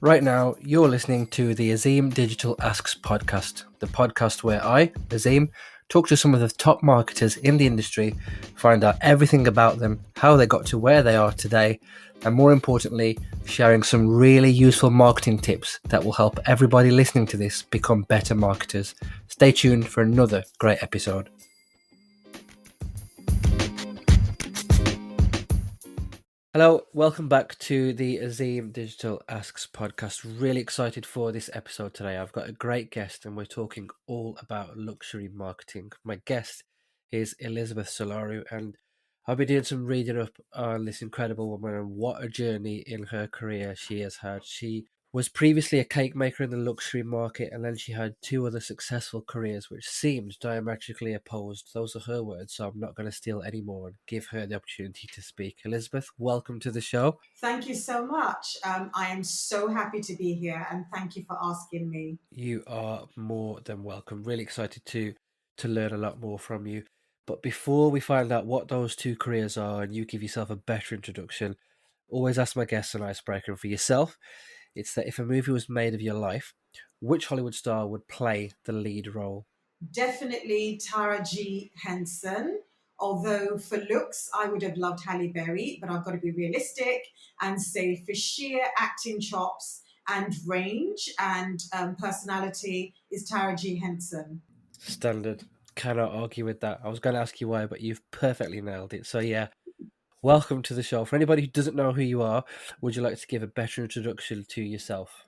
Right now, you're listening to the Azeem Digital Asks Podcast, the podcast where I, Azeem, talk to some of the top marketers in the industry, find out everything about them, how they got to where they are today, and more importantly, sharing some really useful marketing tips that will help everybody listening to this become better marketers. Stay tuned for another great episode. Hello, welcome back to the Azeem Digital Asks podcast. Really excited for this episode today. I've got a great guest and we're talking all about luxury marketing. My guest is Elizabeth Solaru, and I've been doing some reading up on this incredible woman and what a journey in her career she has had. She was previously a cake maker in the luxury market, and then she had two other successful careers which seemed diametrically opposed. Those are her words, so I'm not going to steal any more and give her the opportunity to speak. Elizabeth, welcome to the show. Thank you so much. I am so happy to be here, and thank you for asking me. You are more than welcome. Really excited to learn a lot more from you. But before we find out what those two careers are and you give yourself a better introduction, always ask my guests an icebreaker. And for yourself, it's that if a movie was made of your life, which Hollywood star would play the lead role? Definitely Tara G. Henson. Although for looks, I would have loved Halle Berry, but I've got to be realistic and say for sheer acting chops and range and personality is Tara G. Henson. Standard. Cannot argue with that. I was going to ask you why, but you've perfectly nailed it. So yeah, welcome to the show. For anybody who doesn't know who you are, would you like to give a better introduction to yourself?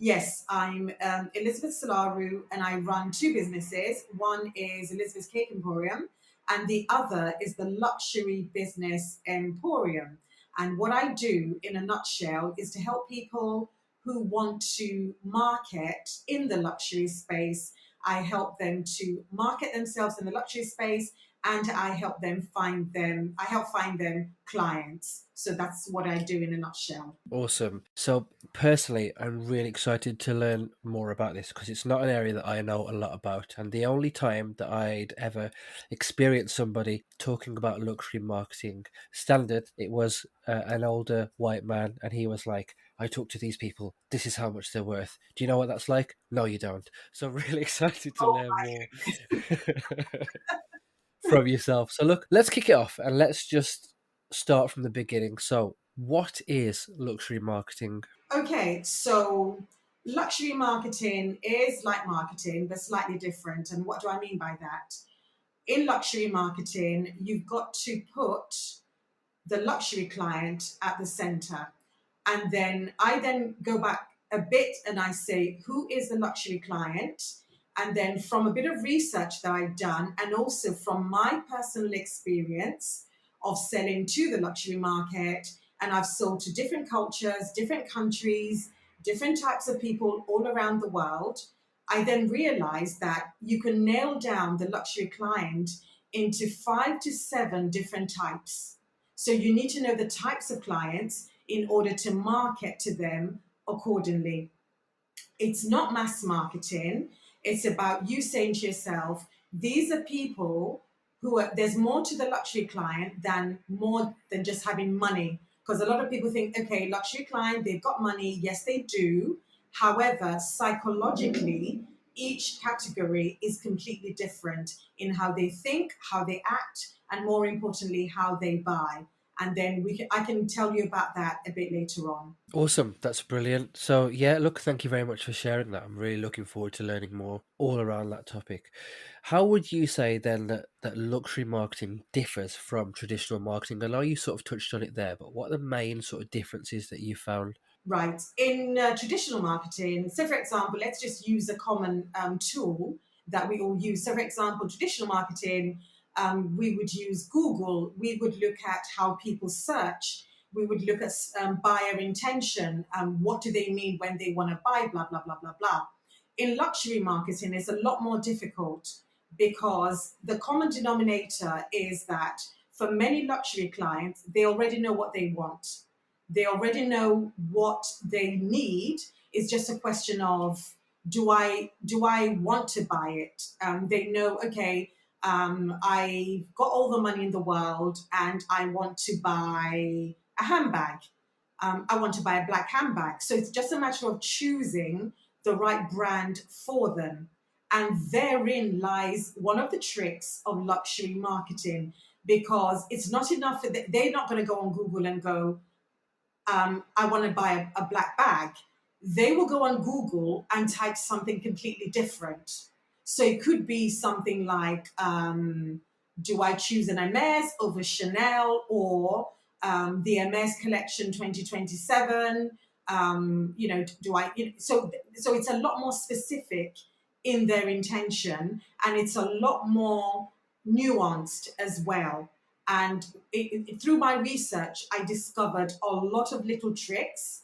Yes, I'm Elizabeth Solaru, and I run two businesses. One is Elizabeth's Cake Emporium, and the other is the Luxury Business Emporium. And what I do, in a nutshell, is to help people who want to market in the luxury space. I help them to market themselves in the luxury space, and I help find them clients. So that's what I do in a nutshell. Awesome. So personally, I'm really excited to learn more about this because it's not an area that I know a lot about. And the only time that I'd ever experienced somebody talking about luxury marketing standard, it was an older white man, and he was like, I talk to these people. This is how much they're worth. Do you know what that's like? No, you don't. So I'm really excited to learn more from yourself. So look, let's kick it off and let's just start from the beginning. So what is luxury marketing? Okay, so luxury marketing is like marketing, but slightly different. And what do I mean by that? In luxury marketing, you've got to put the luxury client at the center. And then I then go back a bit and I say, who is the luxury client? And then from a bit of research that I've done, and also from my personal experience of selling to the luxury market, and I've sold to different cultures, different countries, different types of people all around the world, I then realized that you can nail down the luxury client into 5 to 7 different types. So you need to know the types of clients in order to market to them accordingly. It's not mass marketing. It's about you saying to yourself, these are people there's more to the luxury client than more than just having money. Because a lot of people think, okay, luxury client, they've got money. Yes, they do. However, psychologically, each category is completely different in how they think, how they act, and more importantly, how they buy. And then I can tell you about that a bit later on. Awesome. That's brilliant. So yeah, look, thank you very much for sharing that. I'm really looking forward to learning more all around that topic. How would you say then that luxury marketing differs from traditional marketing? I know you sort of touched on it there, but what are the main sort of differences that you found? Right. In traditional marketing, so for example, let's just use a common tool that we all use. So, for example, traditional marketing, we would use Google. We would look at how people search. We would look at buyer intention. What do they mean when they want to buy? Blah, blah, blah, blah, blah. In luxury marketing, it's a lot more difficult because the common denominator is that for many luxury clients, they already know what they want. They already know what they need. It's just a question of do I want to buy it? They know, okay, I've got all the money in the world and I want to buy a handbag. I want to buy a black handbag. So it's just a matter of choosing the right brand for them. And therein lies one of the tricks of luxury marketing, because it's not enough for they're not going to go on Google and go, I want to buy a black bag. They will go on Google and type something completely different. So it could be something like, do I choose an Hermes over Chanel, or the Hermes collection 2027? Do I? So it's a lot more specific in their intention, and it's a lot more nuanced as well. And through my research, I discovered a lot of little tricks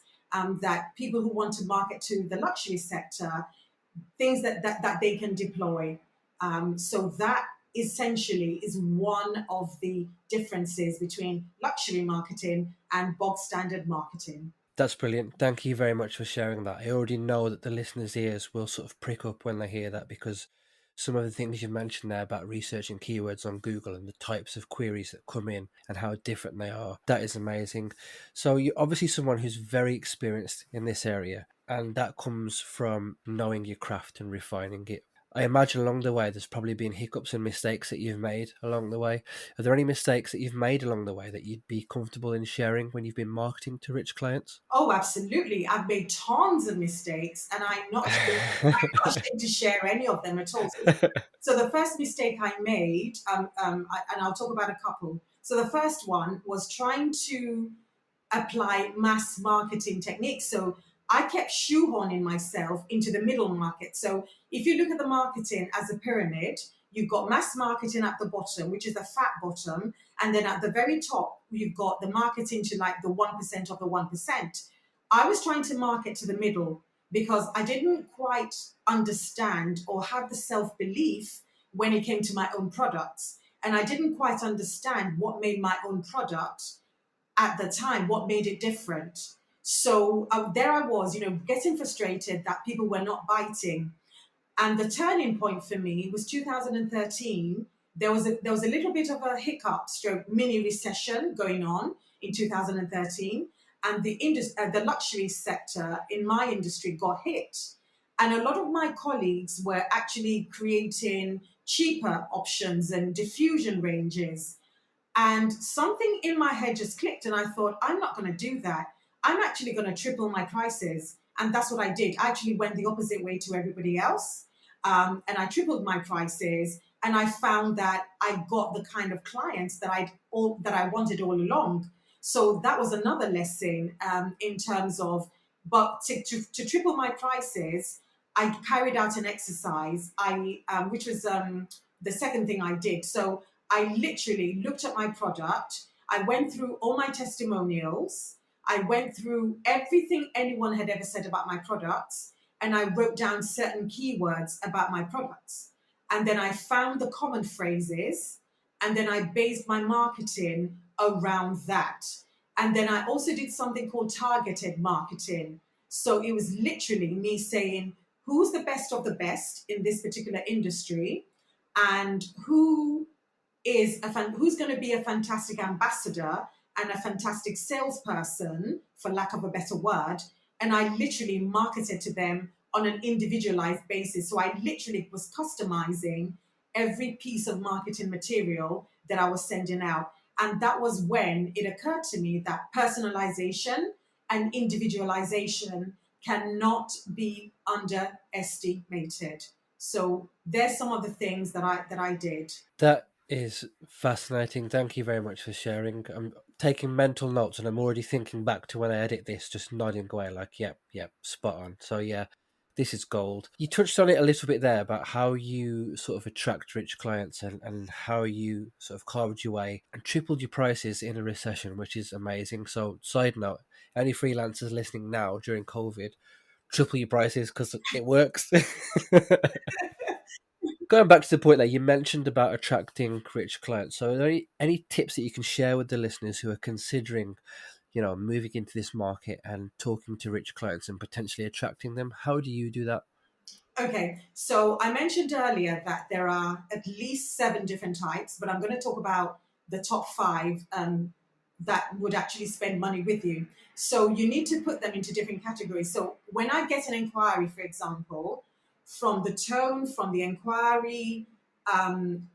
that people who want to market to the luxury sector, things that they can deploy. So that essentially is one of the differences between luxury marketing and bog standard marketing. That's brilliant. Thank you very much for sharing that. I already know that the listeners' ears will sort of prick up when they hear that, because some of the things you've mentioned there about researching keywords on Google and the types of queries that come in and how different they are, that is amazing. So you're obviously someone who's very experienced in this area, and that comes from knowing your craft and refining it. I imagine along the way there's probably been hiccups and mistakes that you've made along the way. Are there any mistakes that you've made along the way that you'd be comfortable in sharing when you've been marketing to rich clients? Oh, absolutely. I've made tons of mistakes, and I'm not ashamed to share any of them at all. So the first mistake I made, and I'll talk about a couple. So the first one was trying to apply mass marketing techniques. So I kept shoehorning myself into the middle market. So if you look at the marketing as a pyramid, you've got mass marketing at the bottom, which is the fat bottom. And then at the very top, you've got the marketing to like the 1% of the 1%. I was trying to market to the middle because I didn't quite understand or have the self belief when it came to my own products. And I didn't quite understand what made my own product at the time, what made it different. So there I was, getting frustrated that people were not biting. And the turning point for me was 2013. There was a little bit of a hiccup, stroke mini recession going on in 2013, and the luxury sector in my industry got hit. And a lot of my colleagues were actually creating cheaper options and diffusion ranges, and something in my head just clicked, and I thought, I'm not going to do that. I'm actually going to triple my prices. And that's what I did. I actually went the opposite way to everybody else. And I tripled my prices. And I found that I got the kind of clients that I wanted all along. So that was another lesson in terms of, but to triple my prices, I carried out an exercise, which was the second thing I did. So I literally looked at my product. I went through all my testimonials. I went through everything anyone had ever said about my products, and I wrote down certain keywords about my products. And then I found the common phrases, and then I based my marketing around that. And then I also did something called targeted marketing. So it was literally me saying, who's the best of the best in this particular industry, and who's going to be a fantastic ambassador and a fantastic salesperson, for lack of a better word. And I literally marketed to them on an individualized basis. So I literally was customizing every piece of marketing material that I was sending out. And that was when it occurred to me that personalization and individualization cannot be underestimated. So there's some of the things that I did. That is fascinating. Thank you very much for sharing. I'm taking mental notes, and I'm already thinking back to when I edit this, just nodding away like, yep, spot on. So yeah, this is gold. You touched on it a little bit there about how you sort of attract rich clients, and how you sort of carved your way and tripled your prices in a recession, which is amazing. So side note, any freelancers listening now during COVID, triple your prices because it works. Going back to the point that you mentioned about attracting rich clients, so are there any tips that you can share with the listeners who are considering, moving into this market and talking to rich clients and potentially attracting them? How do you do that? Okay, so I mentioned earlier that there are at least 7 different types, but I'm going to talk about the top 5 that would actually spend money with you. So you need to put them into different categories. So when I get an inquiry, for example, from the tone, from the inquiry,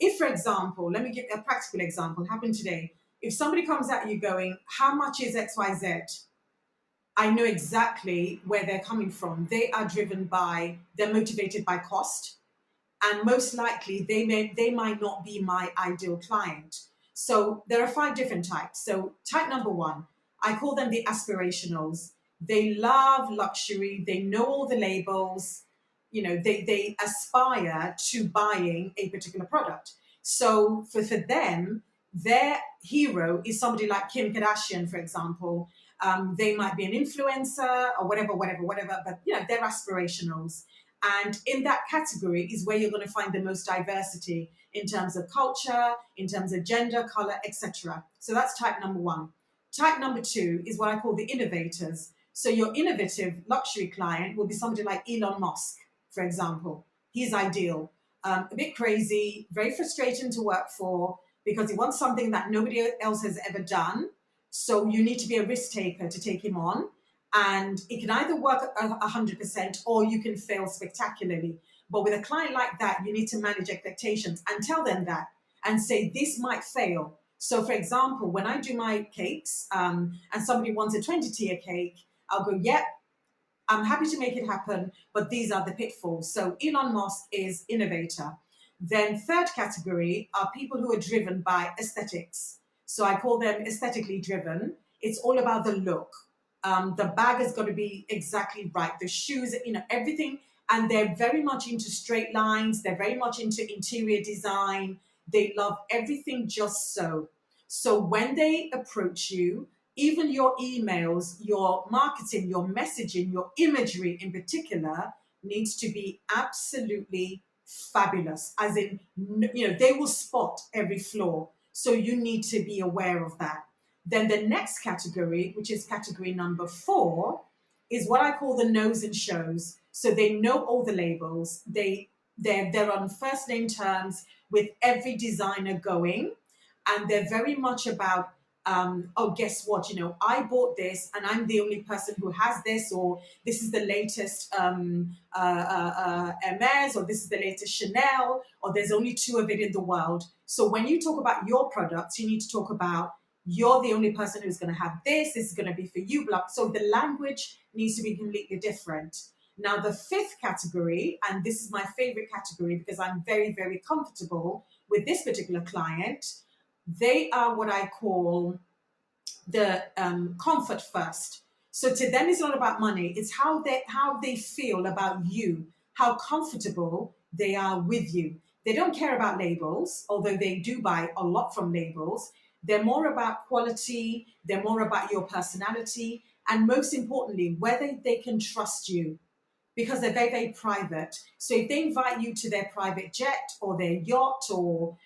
if, for example, let me give a practical example, happened today. If somebody comes at you going, how much is XYZ? I know exactly where they're coming from. They're motivated by cost, and most likely they might not be my ideal client. So there are 5 different types. So type number 1, I call them the aspirationals. They love luxury, they know all the labels, they aspire to buying a particular product. So for them, their hero is somebody like Kim Kardashian, for example. They might be an influencer or whatever, but they're aspirationals. And in that category is where you're going to find the most diversity in terms of culture, in terms of gender, color, etc. So that's type number 1. Type number 2 is what I call the innovators. So your innovative luxury client will be somebody like Elon Musk, for example. He's ideal. A bit crazy, very frustrating to work for because he wants something that nobody else has ever done. So you need to be a risk taker to take him on, and it can either work 100% or you can fail spectacularly. But with a client like that, you need to manage expectations and tell them that and say this might fail. So for example, when I do my cakes, and somebody wants a 20 tier cake, I'll go, yep, I'm happy to make it happen, but these are the pitfalls. So Elon Musk is innovator. Then third category are people who are driven by aesthetics. So I call them aesthetically driven. It's all about the look. The bag has got to be exactly right. The shoes, everything. And they're very much into straight lines. They're very much into interior design. They love everything just so. So when they approach you, even your emails, your marketing, your messaging, your imagery in particular needs to be absolutely fabulous. As in, they will spot every flaw. So you need to be aware of that. Then the next category, which is category number 4, is what I call the knows and shows. So they know all the labels. They're on first name terms with every designer going, and they're very much about oh, guess what? I bought this, and I'm the only person who has this, or this is the latest Hermes, or this is the latest Chanel, or there's only 2 of it in the world. So when you talk about your products, you need to talk about you're the only person who's going to have this. This is going to be for you. Blah. So the language needs to be completely different. Now, the 5th category, and this is my favorite category because I'm very, very comfortable with this particular client, they are what I call the comfort first. So to them, it's not about money. It's how they feel about you, how comfortable they are with you. They don't care about labels, although they do buy a lot from labels. They're more about quality. They're more about your personality. And most importantly, whether they can trust you, because they're very, very private. So if they invite you to their private jet or their yacht, or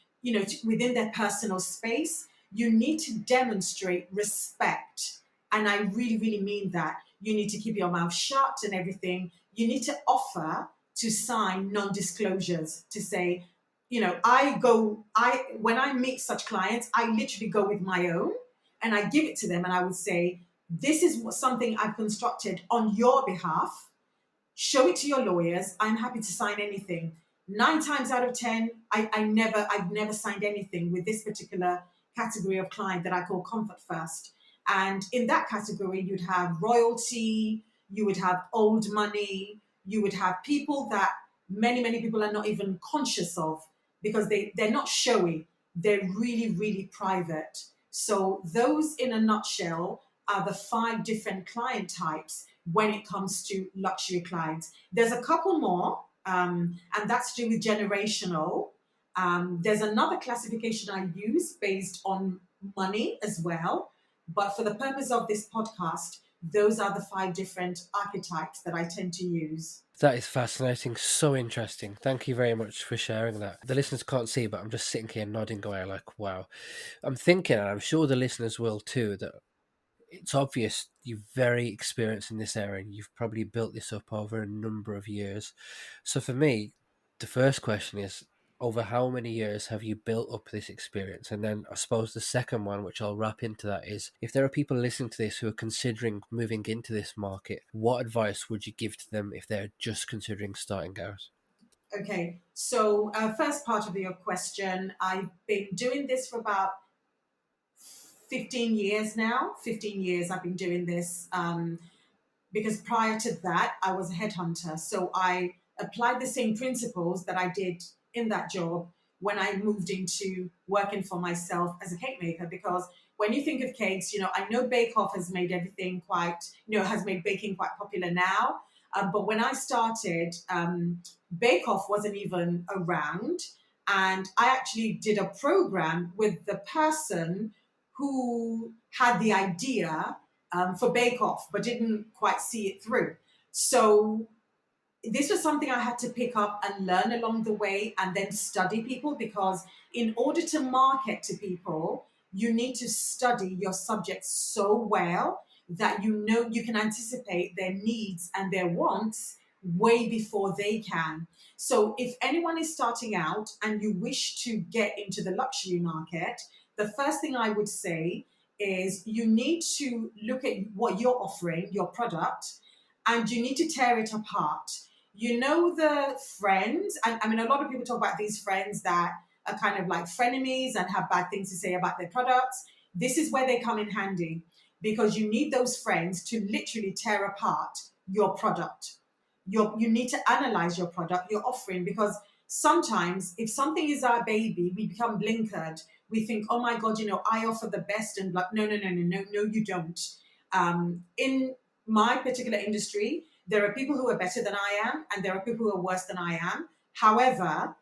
within their personal space, you need to demonstrate respect. And I really, really mean that. You need to keep your mouth shut and everything. You need to offer to sign non-disclosures to say, when I meet such clients, I literally go with my own and I give it to them, and I would say, this is something I've constructed on your behalf. Show it to your lawyers. I'm happy to sign anything. 9 times out of 10, I've never signed anything with this particular category of client that I call comfort first. And in that category, you'd have royalty, you would have old money, you would have people that many, many people are not even conscious of because they're not showy. They're really, really private. So those, in a nutshell, are the 5 different client types when it comes to luxury clients. There's a couple more, and that's to do with generational. There's another classification I use based on money as well. But for the purpose of this podcast, those are the 5 different archetypes that I tend to use. That is fascinating. So interesting. Thank you very much for sharing that. The listeners can't see, but I'm just sitting here nodding away like, wow. I'm thinking, and I'm sure the listeners will too, that it's obvious you're very experienced in this area and you've probably built this up over a number of years. So for me, the first question is, over how many years have you built up this experience? And then I suppose the second one, which I'll wrap into that, is if there are people listening to this who are considering moving into this market, what advice would you give to them if they're just considering starting out? Okay, so first part of your question, I've been doing this for about 15 years now. 15 years I've been doing this. Because prior to that, I was a headhunter. So I applied the same principles that I did in that job when I moved into working for myself as a cake maker. Because when you think of cakes, I know Bake Off has made everything quite, has made baking quite popular now. But when I started, Bake Off wasn't even around. And I actually did a program with the person who had the idea for Bake Off, but didn't quite see it through. So this was something I had to pick up and learn along the way and then study people, because in order to market to people, you need to study your subject so well that you can anticipate their needs and their wants way before they can. So if anyone is starting out and you wish to get into the luxury market, the first thing I would say is you need to look at what you're offering, your product, and you need to tear it apart. The friends, and I mean, a lot of people talk about these friends that are kind of like frenemies and have bad things to say about their products. This is where they come in handy, because you need those friends to literally tear apart your product. You need to analyze your product, your offering, because sometimes if something is our baby, we become blinkered. We think, oh my God, I offer the best, and like, no, you don't. In my particular industry, there are people who are better than I am, and there are people who are worse than I am. However,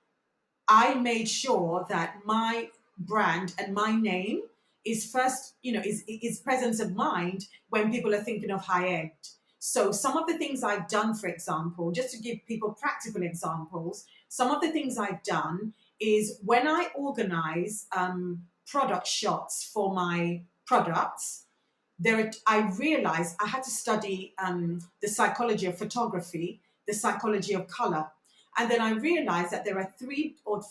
I made sure that my brand and my name is first, is presence of mind when people are thinking of high end. So some of the things I've done, for example, just to give people practical examples, some of the things I've done is when I organize product shots for my products, I realized I had to study the psychology of photography, the psychology of color. And then I realized that there are 3 or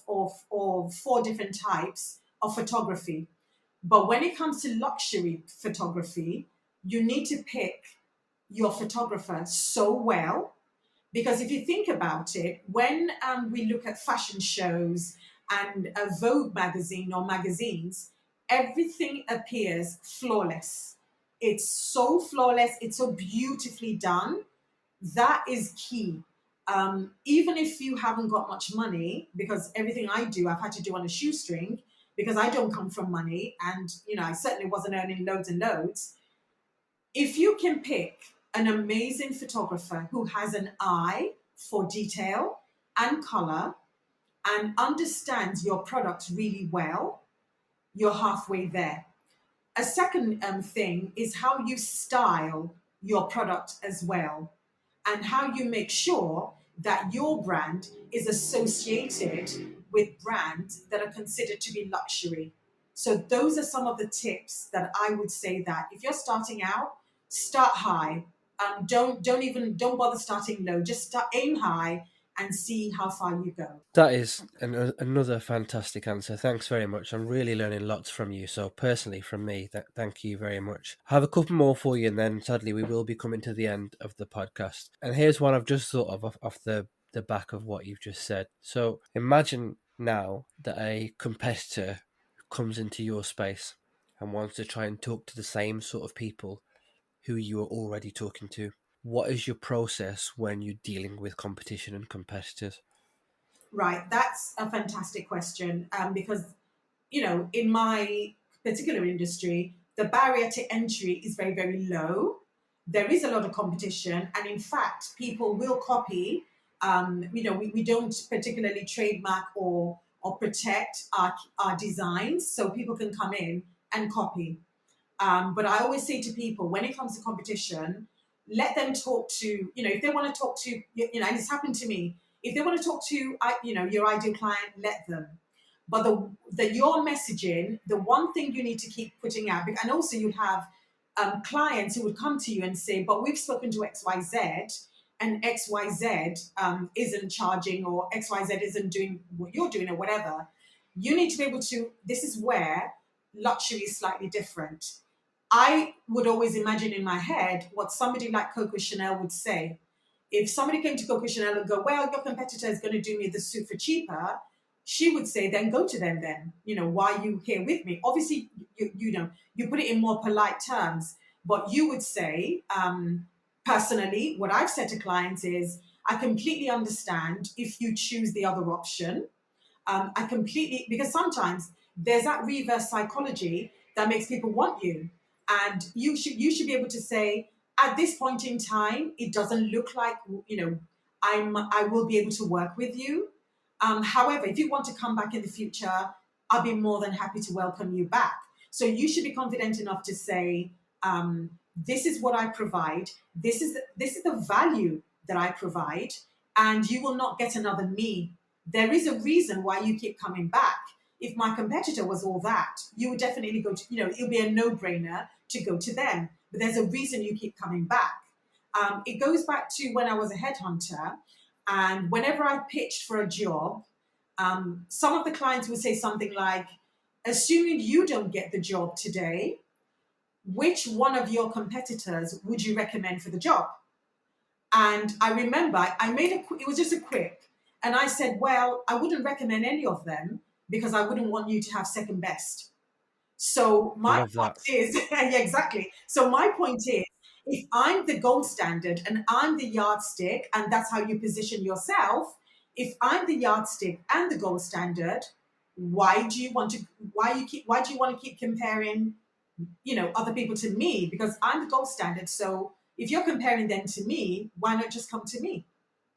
4 different types of photography. But when it comes to luxury photography, you need to pick your photographer so well. Because if you think about it, when we look at fashion shows and a Vogue magazine or magazines, everything appears flawless. It's so flawless. It's so beautifully done. That is key. Even if you haven't got much money, because everything I do, I've had to do on a shoestring, because I don't come from money, and I certainly wasn't earning loads and loads. If you can pick an amazing photographer who has an eye for detail and color and understands your product really well, you're halfway there. A second thing is how you style your product as well, and how you make sure that your brand is associated with brands that are considered to be luxury. So those are some of the tips that I would say, that if you're starting out, start high. Don't bother starting low. Just aim high and see how far you go. That is another fantastic answer. Thanks very much. I'm really learning lots from you. So personally, from me, thank you very much. I have a couple more for you, and then sadly we will be coming to the end of the podcast. And here's one I've just thought of off the back of what you've just said. So imagine now that a competitor comes into your space and wants to try and talk to the same sort of people who you are already talking to. What is your process when you're dealing with competition and competitors? Right, that's a fantastic question, because in my particular industry, the barrier to entry is very, very low. There is a lot of competition, and in fact, people will copy. We don't particularly trademark or protect our designs, so people can come in and copy. But I always say to people, when it comes to competition, let them talk to, if they want to talk to, and it's happened to me, if they want to talk to, your ideal client, let them. But your messaging, the one thing you need to keep putting out, and also you'd have clients who would come to you and say, but we've spoken to XYZ, and XYZ isn't charging, or XYZ isn't doing what you're doing, or whatever. You need to be able to, this is where luxury is slightly different. I would always imagine in my head what somebody like Coco Chanel would say. If somebody came to Coco Chanel and go, well, your competitor is going to do me the suit for cheaper, she would say, then go to them then. Why are you here with me? Obviously, you put it in more polite terms, but you would say, personally, what I've said to clients is, I completely understand if you choose the other option. Because sometimes there's that reverse psychology that makes people want you. And you should be able to say, at this point in time, it doesn't look like, I will be able to work with you. However, if you want to come back in the future, I'll be more than happy to welcome you back. So you should be confident enough to say, this is what I provide. This is the value that I provide, and you will not get another me. There is a reason why you keep coming back. If my competitor was all that, you would definitely go to, it would be a no-brainer to go to them. But there's a reason you keep coming back. It goes back to when I was a headhunter, and whenever I pitched for a job, some of the clients would say something like, assuming you don't get the job today, which one of your competitors would you recommend for the job? And I remember I made it was just a quip. And I said, well, I wouldn't recommend any of them because I wouldn't want you to have second best. So my Love point that. is, yeah, exactly. So my point is, if I'm the gold standard and I'm the yardstick, and that's how you position yourself, if I'm the yardstick and the gold standard, why do you want to keep comparing, other people to me? Because I'm the gold standard. So if you're comparing them to me, why not just come to me?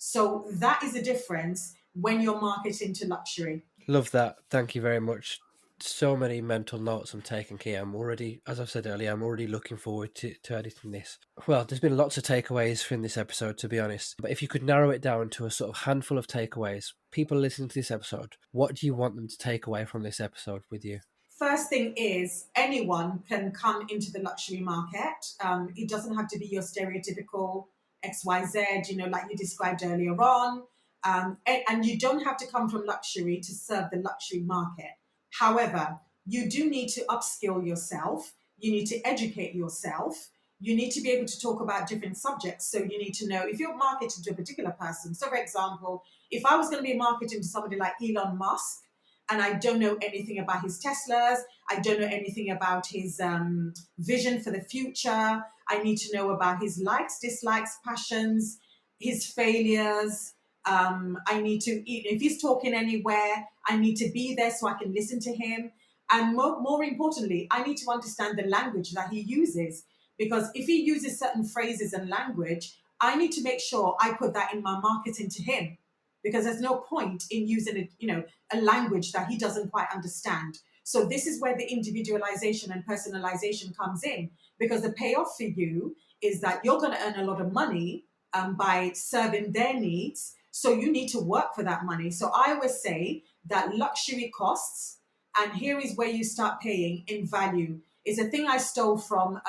So that is the difference when you're marketing to luxury. Love that. Thank you very much. So many mental notes I'm taking here. I'm already, as I've said earlier, I'm already looking forward to editing this. Well, there's been lots of takeaways from this episode, to be honest. But if you could narrow it down to a sort of handful of takeaways, people listening to this episode, what do you want them to take away from this episode with you? First thing is, anyone can come into the luxury market. It doesn't have to be your stereotypical XYZ, like you described earlier on. And you don't have to come from luxury to serve the luxury market. However, you do need to upskill yourself. You need to educate yourself. You need to be able to talk about different subjects. So you need to know if you're marketing to a particular person. So, for example, if I was going to be marketing to somebody like Elon Musk, and I don't know anything about his Teslas, I don't know anything about his vision for the future. I need to know about his likes, dislikes, passions, his failures. I need to, if he's talking anywhere, I need to be there so I can listen to him. And more importantly, I need to understand the language that he uses. Because if he uses certain phrases and language, I need to make sure I put that in my marketing to him. Because there's no point in using a language that he doesn't quite understand. So this is where the individualization and personalization comes in, because the payoff for you is that you're going to earn a lot of money by serving their needs. So you need to work for that money. So I always say that luxury costs, and here is where you start paying in value. It's a thing I stole from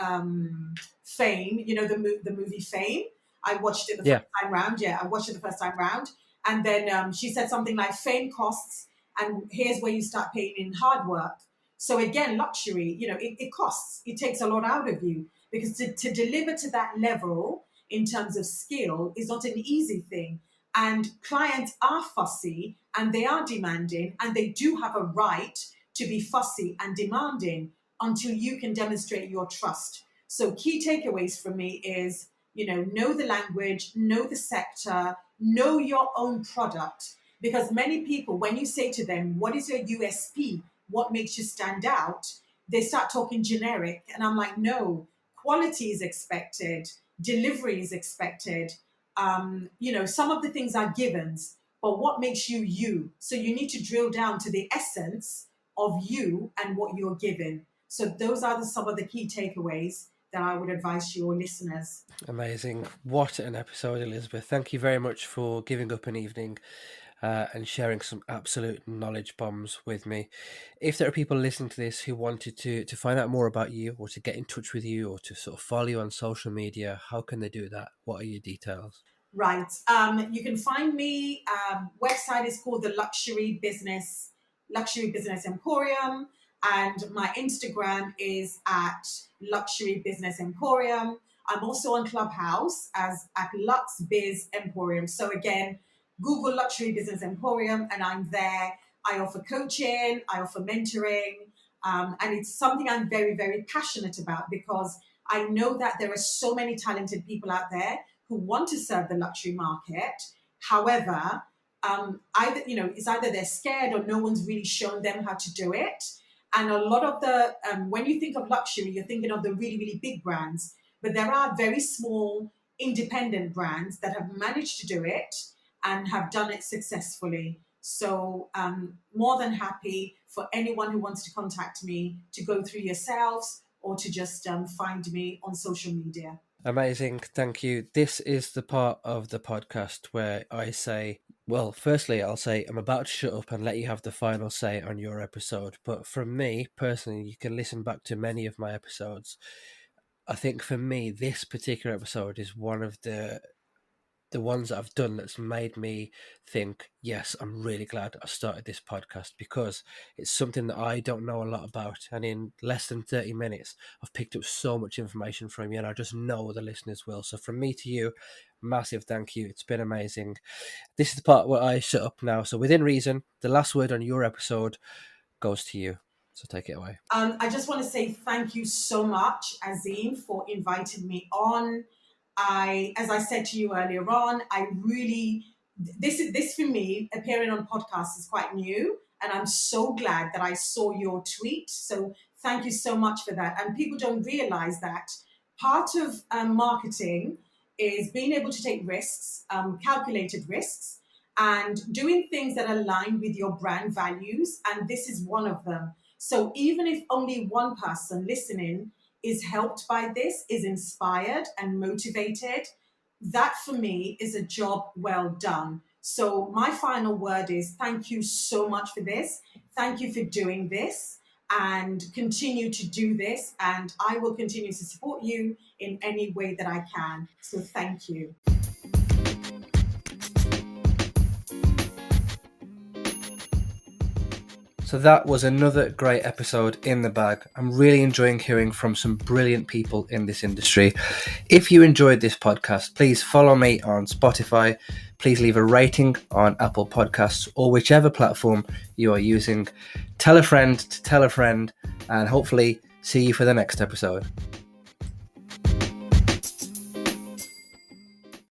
Fame, the movie Fame. I watched it the Yeah. first time round. Yeah, I watched it the first time round. And then she said something like fame costs, and here's where you start paying in hard work. So again, luxury, it costs. It takes a lot out of you, because to deliver to that level in terms of skill is not an easy thing. And clients are fussy and they are demanding, and they do have a right to be fussy and demanding until you can demonstrate your trust. So key takeaways for me is, know the language, know the sector, know your own product. Because many people, when you say to them, what is your USP? What makes you stand out? They start talking generic. And I'm like, no, quality is expected. Delivery is expected. Some of the things are givens, but what makes you you? So you need to drill down to the essence of you and what you're giving. So those are some of the key takeaways that I would advise your listeners. Amazing. What an episode, Elizabeth. Thank you very much for giving up an evening and sharing some absolute knowledge bombs with me. If there are people listening to this who wanted to find out more about you, or to get in touch with you, or to sort of follow you on social media, how can they do that? What are your details? Right. You can find me. Website is called the Luxury Business Emporium, and my Instagram is at Luxury Business Emporium. I'm also on Clubhouse as at Lux Biz Emporium. So again, Google Luxury Business Emporium, and I'm there. I offer coaching, I offer mentoring, and it's something I'm very, very passionate about because I know that there are so many talented people out there who want to serve the luxury market. However, it's either they're scared or no one's really shown them how to do it. And a lot of the when you think of luxury, you're thinking of the really, really big brands, but there are very small independent brands that have managed to do it and have done it successfully. So more than happy for anyone who wants to contact me to go through yourselves or to just find me on social media. Amazing. Thank you. This is the part of the podcast where I say, well, firstly, I'll say I'm about to shut up and let you have the final say on your episode. But from me personally, you can listen back to many of my episodes. I think for me, this particular episode is one of the ones that I've done that's made me think, yes, I'm really glad I started this podcast because it's something that I don't know a lot about. And in less than 30 minutes, I've picked up so much information from you, and I just know the listeners will. So from me to you, massive thank you. It's been amazing. This is the part where I shut up now. So within reason, the last word on your episode goes to you. So take it away. I just want to say thank you so much, Azeem, for inviting me on. As I said to you earlier on, I really, this for me, appearing on podcasts is quite new. And I'm so glad that I saw your tweet. So thank you so much for that. And people don't realize that part of marketing is being able to take risks, calculated risks, and doing things that align with your brand values. And this is one of them. So even if only one person listening is helped by this, is inspired and motivated, that for me is a job well done. So my final word is thank you so much for this. Thank you for doing this and continue to do this. And I will continue to support you in any way that I can. So thank you. So that was another great episode in the bag. I'm really enjoying hearing from some brilliant people in this industry. If you enjoyed this podcast, please follow me on Spotify. Please leave a rating on Apple Podcasts or whichever platform you are using. Tell a friend to tell a friend, and hopefully see you for the next episode.